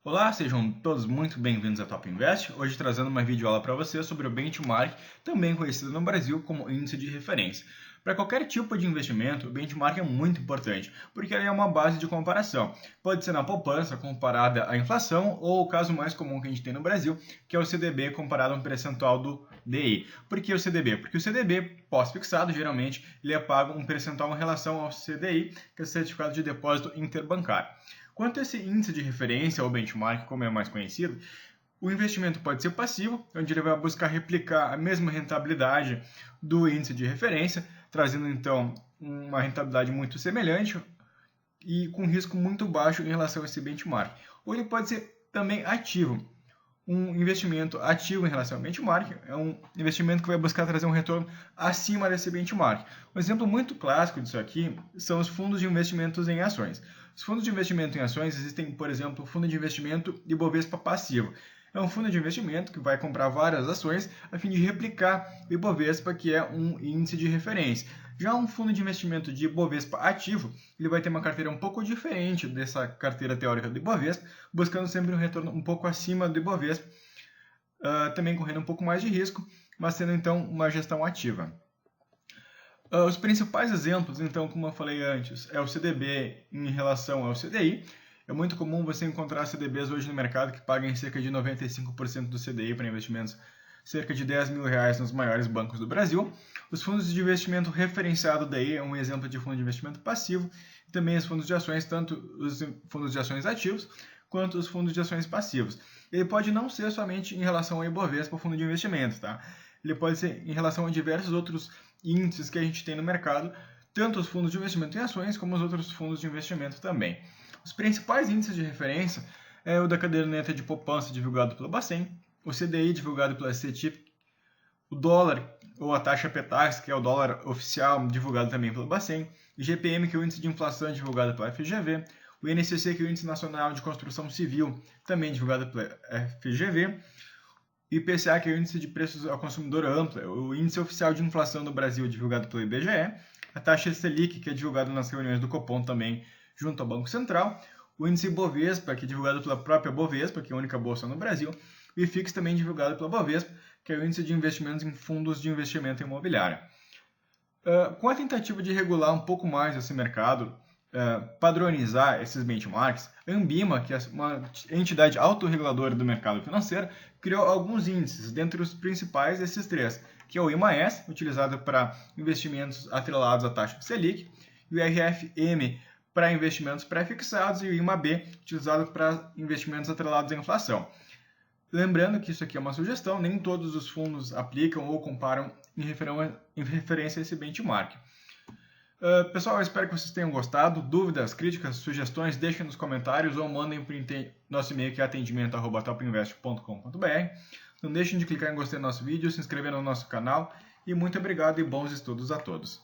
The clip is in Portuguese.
Olá, sejam todos muito bem-vindos à Top Invest. Hoje trazendo uma videoaula para você sobre o benchmark, também conhecido no Brasil como índice de referência. Para qualquer tipo de investimento, o benchmark é muito importante, porque ele é uma base de comparação. Pode ser na poupança comparada à inflação, ou o caso mais comum que a gente tem no Brasil, que é o CDB comparado a um percentual do DI. Por que o CDB? Porque o CDB pós-fixado, geralmente, ele é pago um percentual em relação ao CDI, que é o Certificado de Depósito Interbancário. Quanto a esse índice de referência, ou benchmark, como é mais conhecido, o investimento pode ser passivo, onde ele vai buscar replicar a mesma rentabilidade do índice de referência, trazendo então uma rentabilidade muito semelhante e com risco muito baixo em relação a esse benchmark. Ou ele pode ser também ativo. Um investimento ativo em relação ao benchmark é um investimento que vai buscar trazer um retorno acima desse benchmark. Um exemplo muito clássico disso aqui são os fundos de investimentos em ações. Os fundos de investimento em ações existem, por exemplo, o fundo de investimento Ibovespa passivo. É um fundo de investimento que vai comprar várias ações a fim de replicar o Ibovespa, que é um índice de referência. Já um fundo de investimento de Ibovespa ativo, ele vai ter uma carteira um pouco diferente dessa carteira teórica do Ibovespa, buscando sempre um retorno um pouco acima do Ibovespa, também correndo um pouco mais de risco, mas sendo então uma gestão ativa. Os principais exemplos, então, como eu falei antes, é o CDB em relação ao CDI. É muito comum você encontrar CDBs hoje no mercado que paguem cerca de 95% do CDI para investimentos, cerca de R$10 mil nos maiores bancos do Brasil. Os fundos de investimento referenciado daí é um exemplo de fundo de investimento passivo, e também os fundos de ações, tanto os fundos de ações ativos quanto os fundos de ações passivos. Ele pode não ser somente em relação ao Ibovespa, o fundo de investimento, tá? Ele pode ser em relação a diversos outros índices que a gente tem no mercado, tanto os fundos de investimento em ações como os outros fundos de investimento também. Os principais índices de referência é o da caderneta de poupança divulgado pela Bacen, o CDI divulgado pela CETIP, o dólar ou a taxa PETAX, que é o dólar oficial divulgado também pela Bacen, o GPM, que é o índice de inflação divulgado pela FGV, o INCC, que é o índice nacional de construção civil, também divulgado pela FGV, o IPCA, que é o índice de preços ao consumidor amplo, o índice oficial de inflação no Brasil divulgado pelo IBGE, a taxa Selic, que é divulgada nas reuniões do Copom também junto ao Banco Central, o índice Bovespa, que é divulgado pela própria Bovespa, que é a única bolsa no Brasil, e o IFIX também divulgado pela Bovespa, que é o índice de investimentos em fundos de investimento imobiliário. Com a tentativa de regular um pouco mais esse mercado, padronizar esses benchmarks, a Anbima, que é uma entidade autorreguladora do mercado financeiro, criou alguns índices, dentre os principais esses três, que é o IMAS, utilizado para investimentos atrelados à taxa Selic, e o RFM para investimentos pré-fixados e o IMAB, utilizado para investimentos atrelados à inflação. Lembrando que isso aqui é uma sugestão, nem todos os fundos aplicam ou comparam em referência a esse benchmark. Pessoal, eu espero que vocês tenham gostado. Dúvidas, críticas, sugestões, deixem nos comentários ou mandem para o nosso e-mail que é atendimento@topinvest.com.br. Não deixem de clicar em gostei do nosso vídeo, se inscrever no nosso canal e muito obrigado e bons estudos a todos.